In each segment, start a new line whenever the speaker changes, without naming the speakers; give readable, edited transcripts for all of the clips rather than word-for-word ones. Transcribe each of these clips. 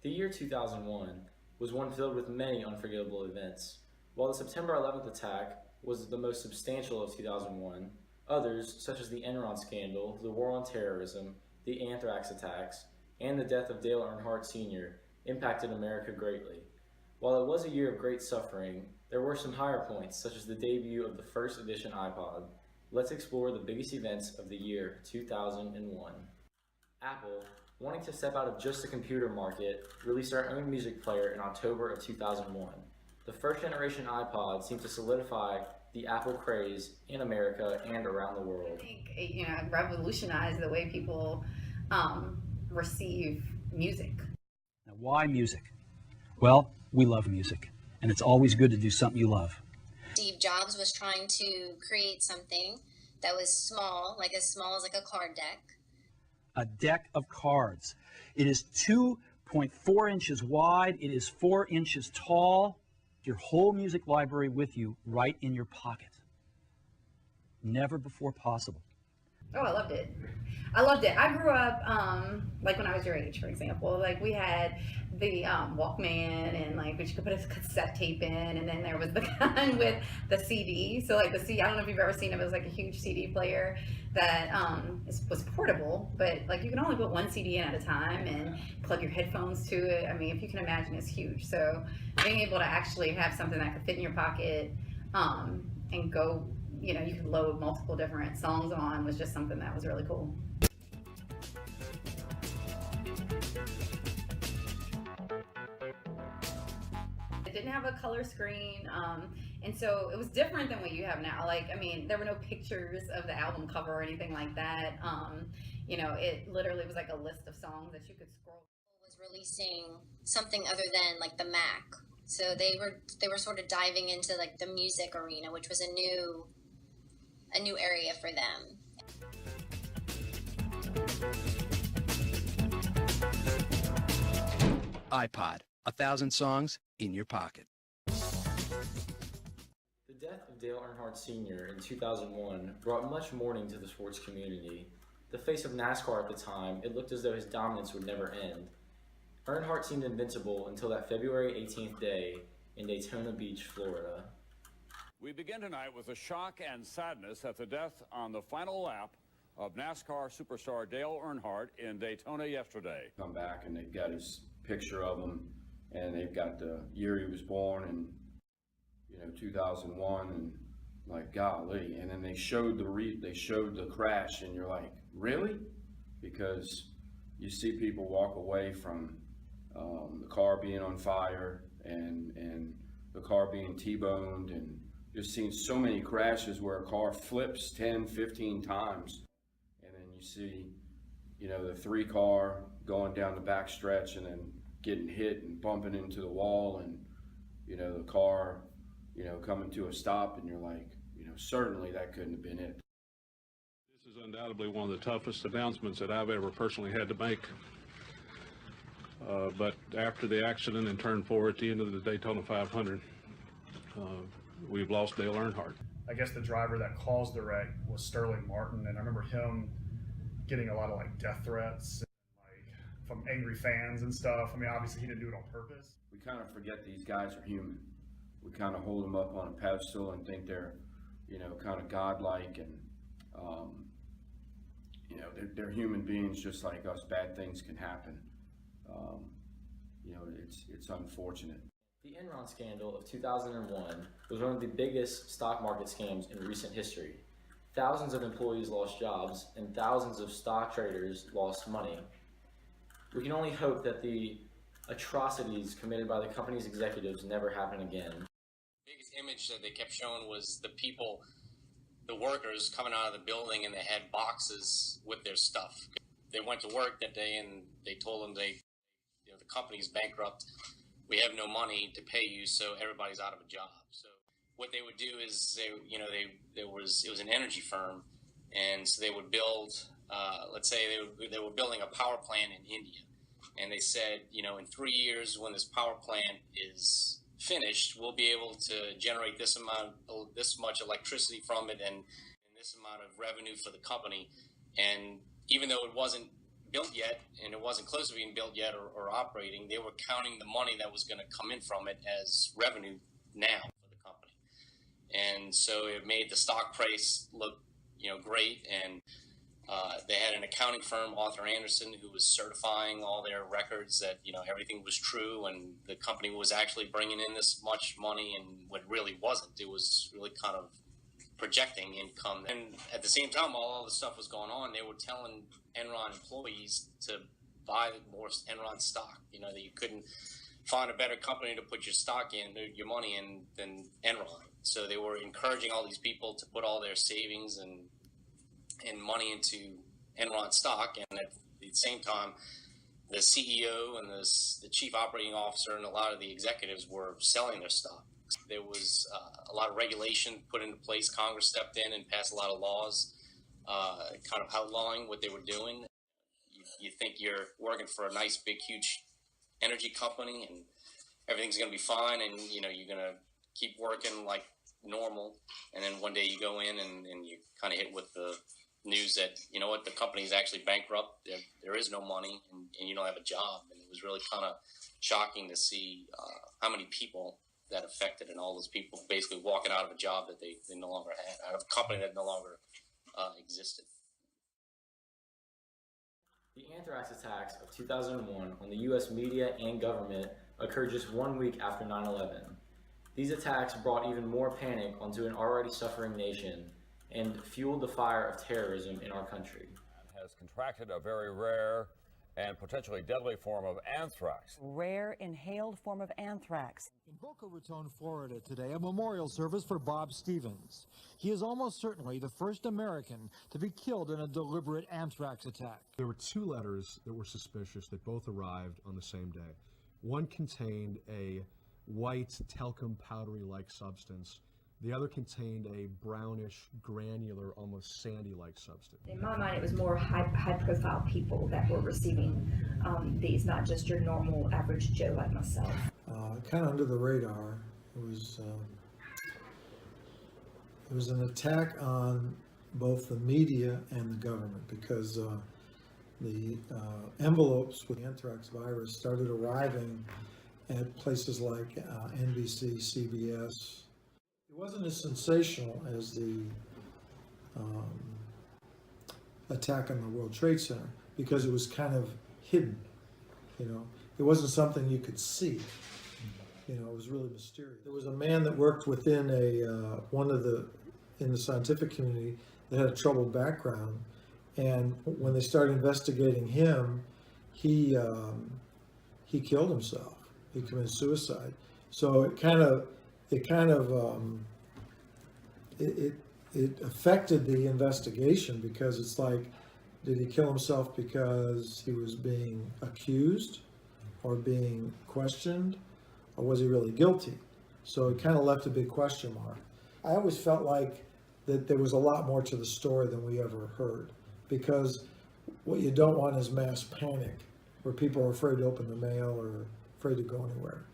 The year 2001 was one filled with many unforgettable events. While the September 11th attack was the most substantial of 2001, others, such as the Enron scandal, the war on terrorism, the anthrax attacks, and the death of Dale Earnhardt Sr., impacted America greatly. While it was a year of great suffering, there were some higher points, such as the debut of the first edition iPod. Let's explore the biggest events of the year 2001. Apple, wanting to step out of just the computer market, released our own music player in October of 2001. The first generation iPod seemed to solidify the Apple craze in America and around the world.
I think it revolutionized the way people receive music.
Now, why music? Well, we love music, and it's always good to do something you love.
Steve Jobs was trying to create something that was small, like as small as like a card deck.
A deck of cards. It is 2.4 inches wide. It is 4 inches tall. Your whole music library with you right in your pocket. Never before possible.
Oh, I loved it. I grew up, like when I was your age, for example, like we had the Walkman and like, which you could put a cassette tape in, and then there was the kind with the CD. So like the CD, I don't know if you've ever seen it, it was like a huge CD player that was portable, but like you can only put one CD in at a time and plug your headphones to it. I mean, if you can imagine, it's huge. So being able to actually have something that could fit in your pocket and go, you could load multiple different songs on was just something that was really cool. It didn't have a color screen, and so it was different than what you have now. Like, I mean, there were no pictures of the album cover or anything like that. It literally was like a list of songs that you could scroll.
Was releasing something other than like the Mac, so they were sort of diving into like the music arena, which was a new area for them.
iPod, 1,000 songs in your pocket.
The death of Dale Earnhardt Sr. in 2001 brought much mourning to the sports community. The face of NASCAR at the time, it looked as though his dominance would never end. Earnhardt seemed invincible until that February 18th day in Daytona Beach, Florida.
We begin tonight with the shock and sadness at the death on the final lap of NASCAR superstar Dale Earnhardt in Daytona yesterday.
Come back and they've got his picture of him, and they've got the year he was born in 2001, and like, golly. And then they showed the crash, and you're like, really? Because you see people walk away from the car being on fire and the car being T-boned, and just seen so many crashes where a car flips 10, 15 times, and then you see, the 3-car going down the back stretch and then getting hit and bumping into the wall, and the car, coming to a stop, and you're like, certainly that couldn't have been it.
This is undoubtedly one of the toughest announcements that I've ever personally had to make. But after the accident and turn 4 at the end of the Daytona 500, we've lost Dale Earnhardt.
I guess the driver that caused the wreck was Sterling Martin, and I remember him getting a lot of like death threats, from angry fans and stuff. I mean, obviously he didn't do it on purpose.
We kind of forget these guys are human. We kind of hold them up on a pedestal and think they're, kind of godlike, and they're human beings just like us. Bad things can happen. It's unfortunate.
The Enron scandal of 2001 was one of the biggest stock market scams in recent history. Thousands of employees lost jobs, and thousands of stock traders lost money. We can only hope that the atrocities committed by the company's executives never happen again.
The biggest image that they kept showing was the people, the workers coming out of the building, and they had boxes with their stuff. They went to work that day and they told them the company's bankrupt. We have no money to pay you, so everybody's out of a job. So what they would do is it was an energy firm, and so they would build, let's say they were building a power plant in India, and they said, in 3 years when this power plant is finished, we'll be able to generate this much electricity from it, and this amount of revenue for the company. And even though it wasn't built yet, and it wasn't close to being built yet or operating. They were counting the money that was going to come in from it as revenue now for the company. And so it made the stock price look, great. And they had an accounting firm, Arthur Anderson, who was certifying all their records that, everything was true and the company was actually bringing in this much money, and what it really wasn't. It was really kind of projecting income. And at the same time, while all this stuff was going on, they were telling Enron employees to buy more Enron stock, that you couldn't find a better company to put your stock in, your money in, than Enron. So they were encouraging all these people to put all their savings and money into Enron stock. And at the same time, the CEO and the chief operating officer and a lot of the executives were selling their stock. There was a lot of regulation put into place. Congress stepped in and passed a lot of laws kind of outlawing what they were doing. You think you're working for a nice, big, huge energy company and everything's going to be fine, and you're going to keep working like normal, and then one day you go in and you kind of hit with the news that the company is actually bankrupt, there is no money, and you don't have a job. And it was really kind of shocking to see how many people that affected, and all those people basically walking out of a job that they no longer had, out of a company that no longer existed.
The anthrax attacks of 2001 on the U.S. media and government occurred just 1 week after 9/11. These attacks brought even more panic onto an already suffering nation and fueled the fire of terrorism in our country.
Has contracted a very rare and potentially deadly form of anthrax.
Rare inhaled form of anthrax.
In Boca Raton, Florida today, a memorial service for Bob Stevens. He is almost certainly the first American to be killed in a deliberate anthrax attack.
There were two letters that were suspicious that both arrived on the same day. One contained a white talcum powdery-like substance. The other contained a brownish, granular, almost sandy-like substance.
In my mind, it was more high-profile people that were receiving these, not just your normal average Joe like myself.
Kind of under the radar. It was an attack on both the media and the government, because the envelopes with the anthrax virus started arriving at places like NBC, CBS. It wasn't as sensational as the attack on the World Trade Center, because it was kind of hidden. It wasn't something you could see. It was really mysterious. There was a man that worked within in the scientific community that had a troubled background, and when they started investigating him, he killed himself. He committed suicide. So it affected the investigation, because it's like, did he kill himself because he was being accused or being questioned, or was he really guilty? So it kind of left a big question mark. I always felt like that there was a lot more to the story than we ever heard, because what you don't want is mass panic, where people are afraid to open the mail or afraid to go anywhere.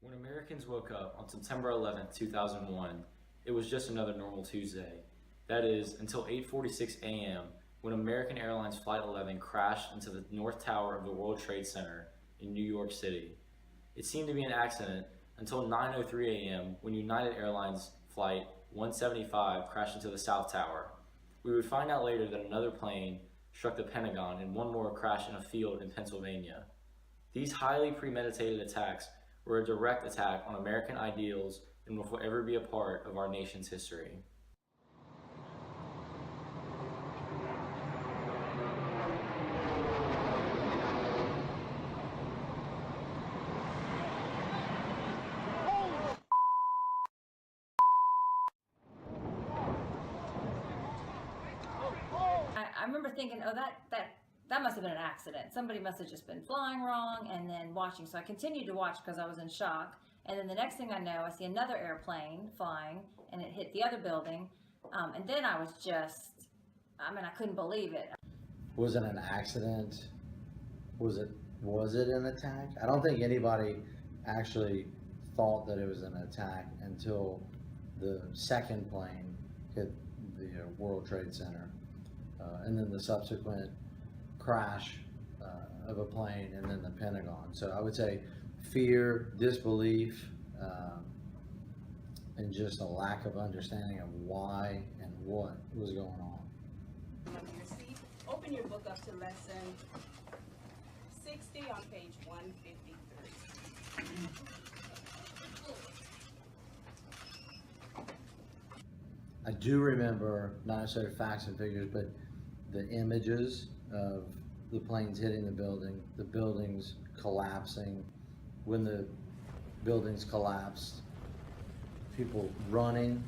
When Americans woke up on September 11th, 2001, it was just another normal Tuesday. That is, until 8:46 a.m., when American Airlines Flight 11 crashed into the North Tower of the World Trade Center in New York City. It seemed to be an accident until 9:03 a.m. when United Airlines Flight 175 crashed into the South Tower. We would find out later that another plane struck the Pentagon and one more crashed in a field in Pennsylvania. These highly premeditated attacks were a direct attack on American ideals and will forever be a part of our nation's history.
I remember thinking, oh, that must have been an accident. Somebody must have just been flying wrong, and then watching. So I continued to watch because I was in shock. And then the next thing I know, I see another airplane flying, and it hit the other building. And then I was just, I couldn't believe it.
Was it an accident? Was it an attack? I don't think anybody actually thought that it was an attack until the second plane hit the World Trade Center. And then the subsequent crash of a plane and then the Pentagon. So I would say fear, disbelief, and just a lack of understanding of why and what was going on.
Your seat. Open your book up to lesson 60 on page 153.
I do remember, not necessarily facts and figures, but the images of the planes hitting the buildings collapsing. When the buildings collapsed, people running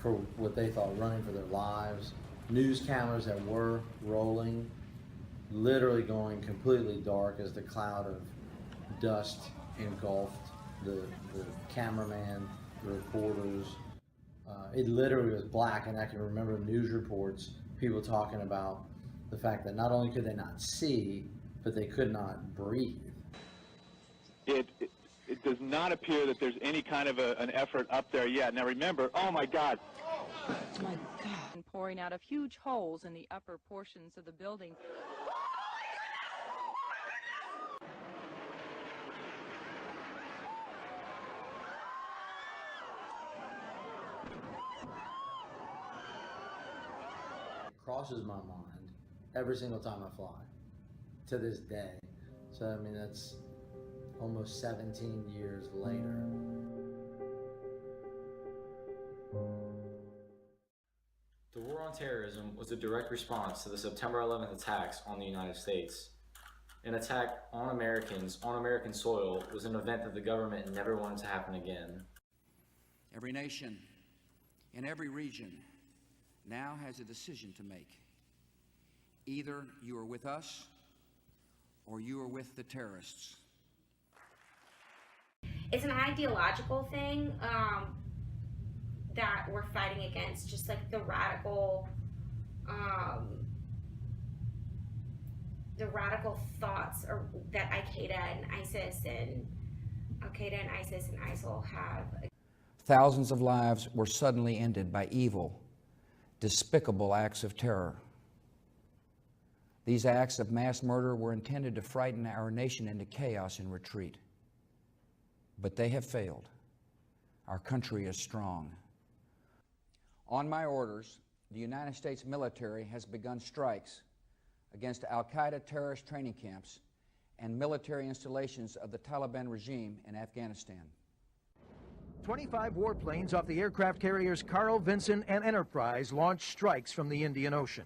for what they thought running for their lives, news cameras that were rolling, literally going completely dark as the cloud of dust engulfed the cameraman, the reporters. It literally was black, and I can remember news reports, people talking about the fact that not only could they not see, but they could not breathe.
It does not appear that there's any kind of an effort up there yet. Now remember, oh my God.
Oh my God. And pouring out of huge holes in the upper portions of the building.
Crosses my mind every single time I fly to this day. So I mean, that's almost 17 years later.
The War on Terrorism was a direct response to the September 11th attacks on the United States. An attack on Americans on American soil was an event that the government never wanted to happen again.
Every nation in every region now has a decision to make. Either you are with us or you are with the terrorists.
It's an ideological thing that we're fighting against, just like the radical thoughts that Al-Qaeda and ISIL have.
Thousands of lives were suddenly ended by evil, despicable acts of terror. These acts of mass murder were intended to frighten our nation into chaos and retreat. But they have failed. Our country is strong. On my orders, the United States military has begun strikes against al-Qaeda terrorist training camps and military installations of the Taliban regime in Afghanistan.
25 warplanes off the aircraft carriers Carl Vinson and Enterprise launched strikes from the Indian Ocean.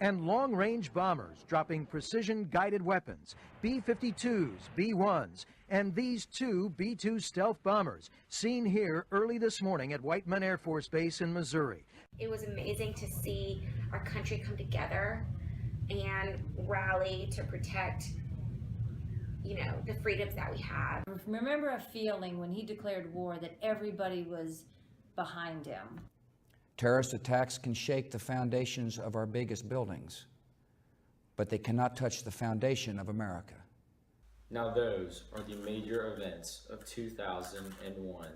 And long-range bombers dropping precision-guided weapons, B-52s, B-1s, and these two B-2 stealth bombers seen here early this morning at Whiteman Air Force Base in Missouri.
It was amazing to see our country come together and rally to protect, the freedoms that we have.
I remember a feeling when he declared war that everybody was behind him.
Terrorist attacks can shake the foundations of our biggest buildings, but they cannot touch the foundation of America.
Now those are the major events of 2001.